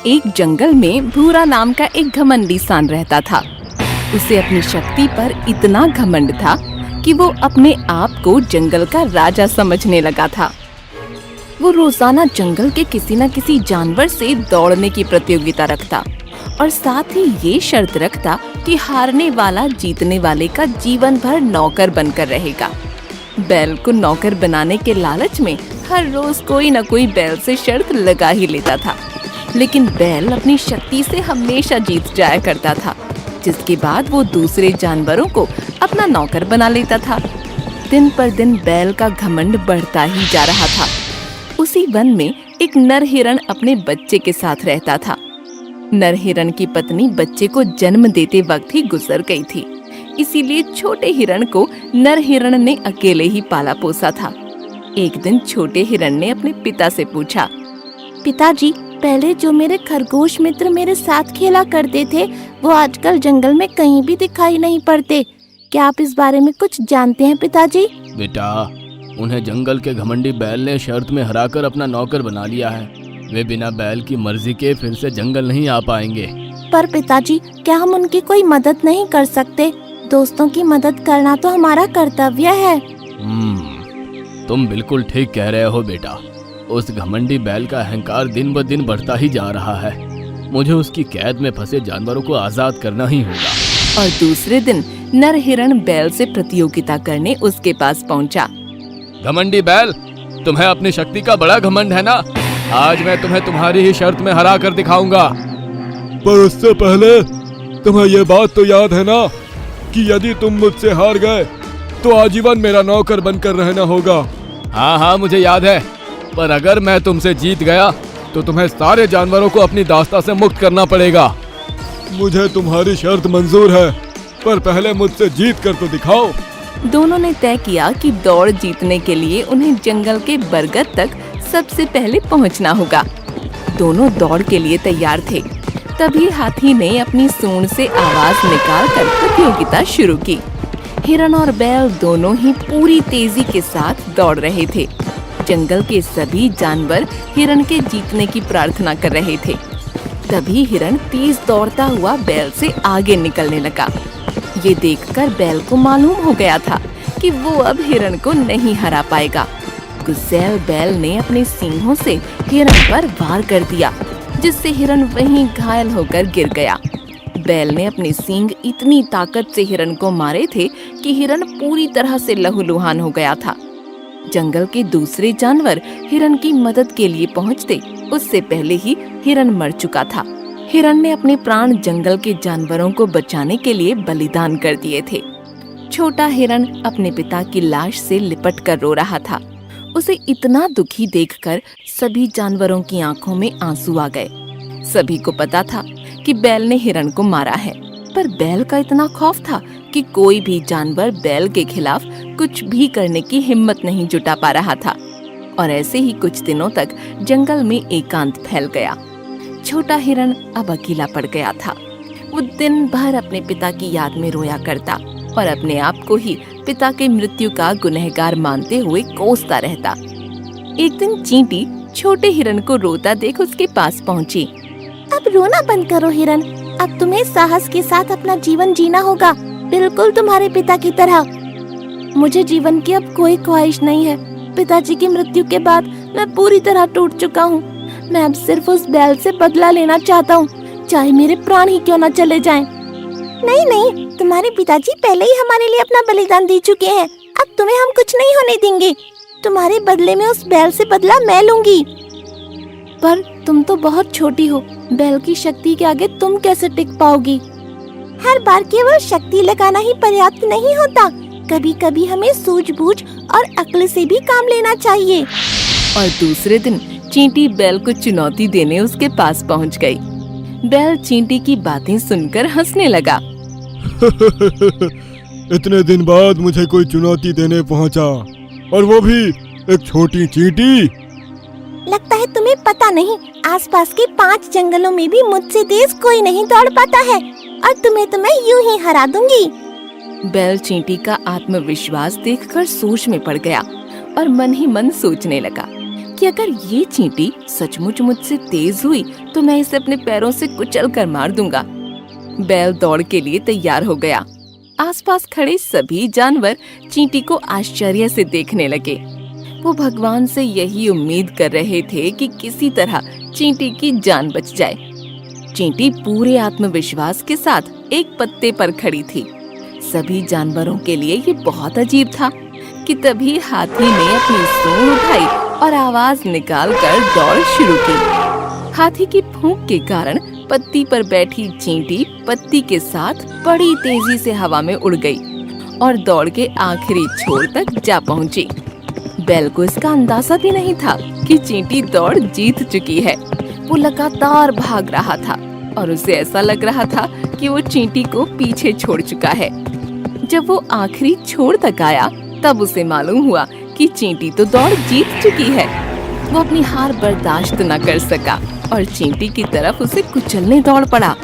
एक जंगल में भूरा नाम का एक घमंडी सांड रहता था। उसे अपनी शक्ति पर इतना घमंड था कि वो अपने आप को जंगल का राजा समझने लगा था। वो रोजाना जंगल के किसी न किसी जानवर से दौड़ने की प्रतियोगिता रखता और साथ ही ये शर्त रखता कि हारने वाला जीतने वाले का जीवन भर नौकर बनकर रहेगा। बैल को नौकर बनाने के लालच में हर रोज कोई न कोई बैल से शर्त लगा ही लेता था, लेकिन बैल अपनी शक्ति से हमेशा जीत जाया करता था, जिसके बाद वो दूसरे जानवरों को अपना नौकर बना लेता था। दिन पर दिन बैल का घमंड बढ़ता ही जा रहा था। उसी वन में एक नर हिरण अपने बच्चे के साथ रहता था। नर हिरण की पत्नी बच्चे को जन्म देते वक्त ही गुजर गई थी, इसीलिए छोटे हिरण को नर हिरण ने अकेले ही पाला पोसा था। एक दिन छोटे हिरण ने अपने पिता से पूछा, पिताजी, पहले जो मेरे खरगोश मित्र मेरे साथ खेला करते थे वो आजकल जंगल में कहीं भी दिखाई नहीं पड़ते। क्या आप इस बारे में कुछ जानते हैं पिताजी? बेटा, उन्हें जंगल के घमंडी बैल ने शर्त में हराकर अपना नौकर बना लिया है। वे बिना बैल की मर्जी के फिर से जंगल नहीं आ पाएंगे। पर पिताजी, क्या हम उनकी कोई मदद नहीं कर सकते? दोस्तों की मदद करना तो हमारा कर्तव्य है। तुम बिल्कुल ठीक कह रहे हो बेटा। उस घमंडी बैल का अहंकार दिन ब दिन बढ़ता ही जा रहा है। मुझे उसकी कैद में फंसे जानवरों को आजाद करना ही होगा। और दूसरे दिन नर हिरण बैल से प्रतियोगिता करने उसके पास पहुंचा। घमंडी बैल, तुम्हें अपनी शक्ति का बड़ा घमंड है ना? आज मैं तुम्हें तुम्हारी ही शर्त में हरा कर दिखाऊंगा। पर उससे पहले तुम्हें ये बात तो याद है ना कि यदि तुम मुझसे हार गए तो आजीवन मेरा नौकर बनकर रहना होगा। हाँ, मुझे याद है। पर अगर मैं तुमसे जीत गया तो तुम्हें सारे जानवरों को अपनी दास्ता से मुक्त करना पड़ेगा। मुझे तुम्हारी शर्त मंजूर है, पर पहले मुझसे जीत कर तो दिखाओ। दोनों ने तय किया कि दौड़ जीतने के लिए उन्हें जंगल के बरगद तक सबसे पहले पहुंचना होगा। दोनों दौड़ के लिए तैयार थे। तभी हाथी ने अपनी सूंड से आवाज निकालकर प्रतियोगिता शुरू की। हिरण और बैल दोनों ही पूरी तेजी के साथ दौड़ रहे थे। जंगल के सभी जानवर हिरण के जीतने की प्रार्थना कर रहे थे। तभी हिरण तेज दौड़ता हुआ बैल से आगे निकलने लगा। ये देखकर बैल को मालूम हो गया था कि वो अब हिरण को नहीं हरा पाएगा। गुस्सैल बैल ने अपने सींगों से हिरण पर वार कर दिया, जिससे हिरण वहीं घायल होकर गिर गया। बैल ने अपने सींग इतनी ताकत से हिरण को मारे थे कि हिरण पूरी तरह से लहूलुहान हो गया था। जंगल के दूसरे जानवर हिरण की मदद के लिए पहुंचते उससे पहले ही हिरण मर चुका था। हिरण ने अपने प्राण जंगल के जानवरों को बचाने के लिए बलिदान कर दिए थे। छोटा हिरण अपने पिता की लाश से लिपट कर रो रहा था। उसे इतना दुखी देखकर सभी जानवरों की आंखों में आंसू आ गए। सभी को पता था कि बैल ने हिरण को मारा है, पर बैल का इतना खौफ था कि कोई भी जानवर बैल के खिलाफ कुछ भी करने की हिम्मत नहीं जुटा पा रहा था। और ऐसे ही कुछ दिनों तक जंगल में एकांत फैल गया। छोटा हिरण अब अकेला पड़ गया था। वो दिन भर अपने पिता की याद में रोया करता और अपने आप को ही पिता के मृत्यु का गुनहगार मानते हुए कोसता रहता। एक दिन चींटी छोटे हिरण को रोता देख उसके पास पहुंची। अब रोना बंद करो हिरण, अब तुम्हें साहस के साथ अपना जीवन जीना होगा, बिल्कुल तुम्हारे पिता की तरह। मुझे जीवन की अब कोई ख्वाहिश नहीं है। पिताजी की मृत्यु के बाद मैं पूरी तरह टूट चुका हूँ। मैं अब सिर्फ उस बैल से बदला लेना चाहता हूँ, चाहे मेरे प्राण ही क्यों न चले जाएं। नहीं, तुम्हारे पिताजी पहले ही हमारे लिए अपना बलिदान दे चुके हैं। अब तुम्हें हम कुछ नहीं होने देंगे। तुम्हारे बदले में उस बैल से बदला मैं लूंगी। पर तुम तो बहुत छोटी हो, बैल की शक्ति के आगे तुम कैसे टिक पाओगी? हर बार केवल शक्ति लगाना ही पर्याप्त नहीं होता, कभी कभी हमें सूझबूझ और अक्ल से भी काम लेना चाहिए। और दूसरे दिन चींटी बैल को चुनौती देने उसके पास पहुंच गई। बैल चींटी की बातें सुनकर हंसने लगा। इतने दिन बाद मुझे कोई चुनौती देने पहुंचा, और वो भी एक छोटी चींटी। लगता है तुम्हें पता नहीं, आसपास के 5 जंगलों में भी मुझसे तेज कोई नहीं दौड़ पाता है, और तुम्हें यूं ही हरा दूंगी। बैल चींटी का आत्मविश्वास देखकर सोच में पड़ गया और मन ही मन सोचने लगा कि अगर ये चींटी सचमुच मुझसे तेज हुई तो मैं इसे अपने पैरों से कुचल कर मार दूंगा। बैल दौड़ के लिए तैयार हो गया। आसपास खड़े सभी जानवर चींटी को आश्चर्य से देखने लगे। वो भगवान से यही उम्मीद कर रहे थे कि किसी तरह चींटी की जान बच जाए। चींटी पूरे आत्मविश्वास के साथ एक पत्ते पर खड़ी थी। सभी जानवरों के लिए ये बहुत अजीब था कि तभी हाथी ने अपनी सूंड उठाई और आवाज निकालकर दौड़ शुरू की। हाथी की फूंक के कारण पत्ती पर बैठी चींटी पत्ती के साथ बड़ी तेजी से हवा में उड़ गई और दौड़ के आखिरी छोर तक जा पहुंची। बैल को इसका अंदाजा भी नहीं था कि चींटी दौड़ जीत चुकी है। वो लगातार भाग रहा था और उसे ऐसा लग रहा था कि वो चींटी को पीछे छोड़ चुका है। जब वो आखिरी छोर तक आया तब उसे मालूम हुआ कि चींटी तो दौड़ जीत चुकी है। वो अपनी हार बर्दाश्त न कर सका और चींटी की तरफ उसे कुचलने दौड़ पड़ा।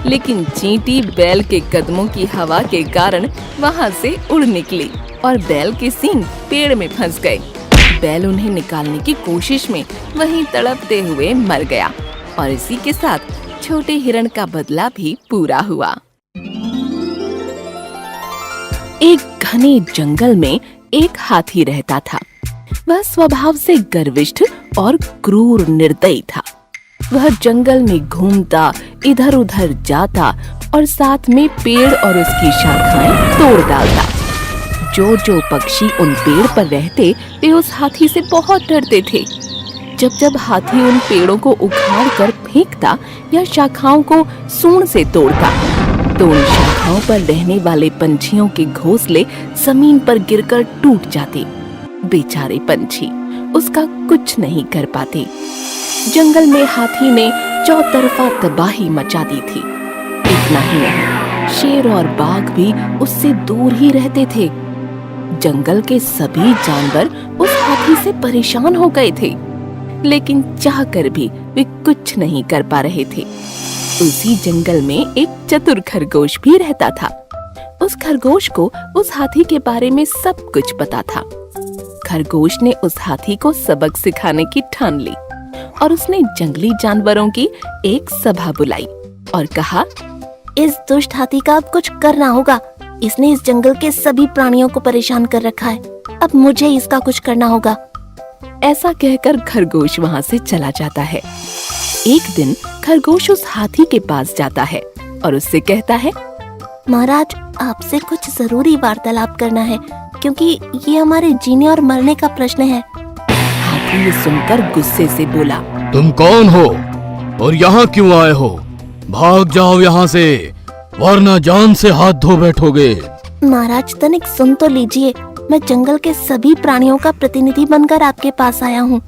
लेकिन चींटी बैल के कदमों की हवा के कारण वहां से उड़ निकली और बैल के सींग पेड़ में फंस गए। बैल उन्हें निकालने की कोशिश में वहीं तड़पते हुए मर गया और इसी के साथ छोटे हिरण का बदला भी पूरा हुआ। एक घने जंगल में एक हाथी रहता था। वह स्वभाव से गर्विष्ठ और क्रूर निर्दयी था। वह जंगल में घूमता, इधर उधर जाता और साथ में पेड़ और उसकी शाखाएं तोड़ डालता। जो पक्षी उन पेड़ पर रहते वे उस हाथी से बहुत डरते थे। जब हाथी उन पेड़ों को उखाड़ कर फेंकता या शाखाओं को सूंड से तोड़ता तो उन शाखाओं पर रहने वाले पंछियों के घोंसले जमीन पर गिरकर टूट जाते। बेचारे पंछी उसका कुछ नहीं कर पाते। जंगल में हाथी ने चौतरफा तबाही मचा दी थी। इतना ही नहीं, शेर और बाघ भी उससे दूर ही रहते थे। जंगल के सभी जानवर उस हाथी से परेशान हो गए थे, लेकिन चाहकर भी वे कुछ नहीं कर पा रहे थे। उसी जंगल में एक चतुर खरगोश भी रहता था। उस खरगोश को उस हाथी के बारे में सब कुछ पता था। खरगोश ने उस हाथी को सबक सिखाने की ठान ली और उसने जंगली जानवरों की एक सभा बुलाई और कहा, इस दुष्ट हाथी का अब कुछ करना होगा। इसने इस जंगल के सभी प्राणियों को परेशान कर रखा है। अब मुझे इसका कुछ करना होगा। ऐसा कहकर खरगोश वहाँ से चला जाता है। एक दिन खरगोश उस हाथी के पास जाता है और उससे कहता है, महाराज, आपसे कुछ जरूरी वार्तालाप करना है क्योंकि ये हमारे जीने और मरने का प्रश्न है। हाथी ये सुनकर गुस्से से बोला, तुम कौन हो और यहाँ क्यों आए हो? भाग जाओ यहाँ से, वरना जान से हाथ धो बैठोगे। महाराज, तनिक सुन तो लीजिए। मैं जंगल के सभी प्राणियों का प्रतिनिधि बनकर आपके पास आया हूँ।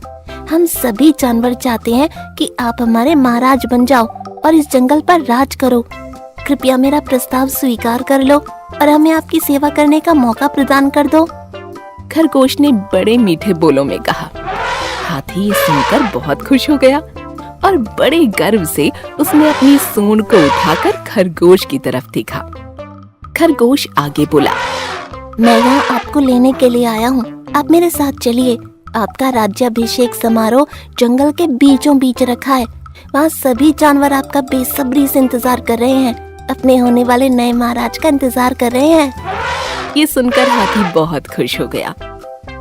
हम सभी जानवर चाहते हैं कि आप हमारे महाराज बन जाओ और इस जंगल पर राज करो। कृपया मेरा प्रस्ताव स्वीकार कर लो और हमें आपकी सेवा करने का मौका प्रदान कर दो। खरगोश ने बड़े मीठे बोलों में कहा। हाथी ये सुनकर बहुत खुश हो गया और बड़े गर्व से उसने अपनी सूंड को उठाकर खरगोश की तरफ देखा। खरगोश आगे बोला, मैं यहाँ आपको लेने के लिए आया हूँ। आप मेरे साथ चलिए। आपका राज्याभिषेक समारोह जंगल के बीचों बीच रखा है। वहाँ सभी जानवर आपका बेसब्री से इंतजार कर रहे हैं। अपने होने वाले नए महाराज का इंतजार कर रहे हैं। ये सुनकर हाथी बहुत खुश हो गया।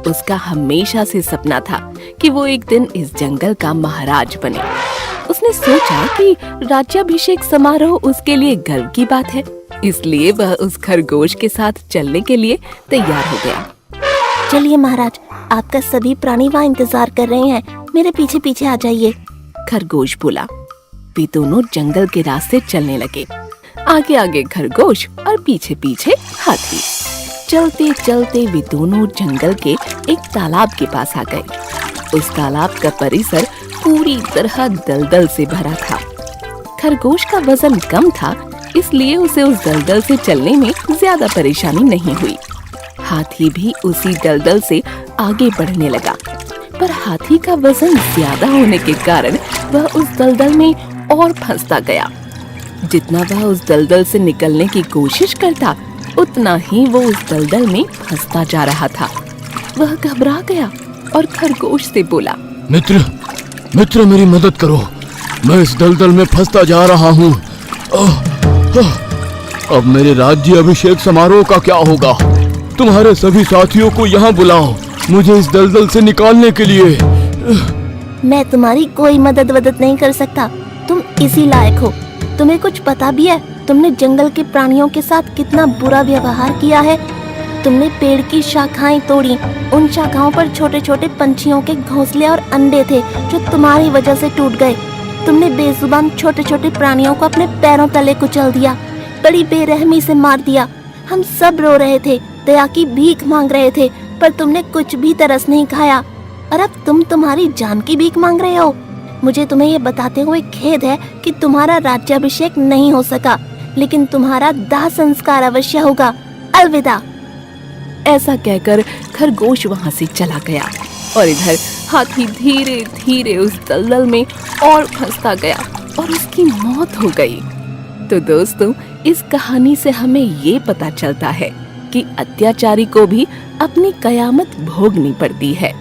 उसका हमेशा से सपना था कि वो एक दिन इस जंगल का महाराज बने। उसने सोचा कि राज्याभिषेक समारोह उसके लिए गर्व की बात है, इसलिए वह उस खरगोश के साथ चलने के लिए तैयार हो गया। चलिए महाराज, आपका सभी प्राणी वहाँ इंतजार कर रहे हैं। मेरे पीछे पीछे आ जाइए। खरगोश बोला। वे दोनों जंगल के रास्ते चलने लगे। आगे आगे खरगोश और पीछे पीछे हाथी। चलते चलते वे दोनों जंगल के एक तालाब के पास आ गए। उस तालाब का परिसर पूरी तरह दलदल से भरा था। खरगोश का वजन कम था, इसलिए उसे उस दलदल से चलने में ज्यादा परेशानी नहीं हुई। हाथी भी उसी दलदल से आगे बढ़ने लगा, पर हाथी का वजन ज्यादा होने के कारण वह उस दलदल में और फंसता गया। जितना वह उस दलदल से निकलने की कोशिश करता, उतना ही वो उस दलदल में फंसता जा रहा था। वह घबरा गया और खरगोश से बोला, मित्र मित्र मेरी मदद करो, मैं इस दलदल में फंसता जा रहा हूँ। अब मेरे राज्य अभिषेक समारोह का क्या होगा? तुम्हारे सभी साथियों को यहाँ बुलाओ, मुझे इस दलदल से निकालने के लिए। मैं तुम्हारी कोई मदद नहीं कर सकता, तुम इसी लायक हो। तुम्हें कुछ पता भी है तुमने जंगल के प्राणियों के साथ कितना बुरा व्यवहार किया है? तुमने पेड़ की शाखाएं तोड़ी, उन शाखाओं पर छोटे छोटे पंछियों के घोंसले और अंडे थे जो तुम्हारी वजह से टूट गए। तुमने बेजुबान छोटे छोटे प्राणियों को अपने पैरों तले कुचल दिया, बड़ी बेरहमी से मार दिया। हम सब रो रहे थे, दया की भीख मांग रहे थे, पर तुमने कुछ भी तरस नहीं खाया और अब तुम तुम्हारी जान की भीख मांग रहे हो। मुझे तुम्हें ये बताते हुए खेद है कि तुम्हारा राज्याभिषेक नहीं हो सका, लेकिन तुम्हारा दाह संस्कार अवश्य होगा। अलविदा। ऐसा कहकर खरगोश वहां से चला गया और इधर हाथी धीरे धीरे उस दलदल में और फंसता गया और उसकी मौत हो गई। तो दोस्तों, इस कहानी से हमें ये पता चलता है कि अत्याचारी को भी अपनी कयामत भोगनी पड़ती है।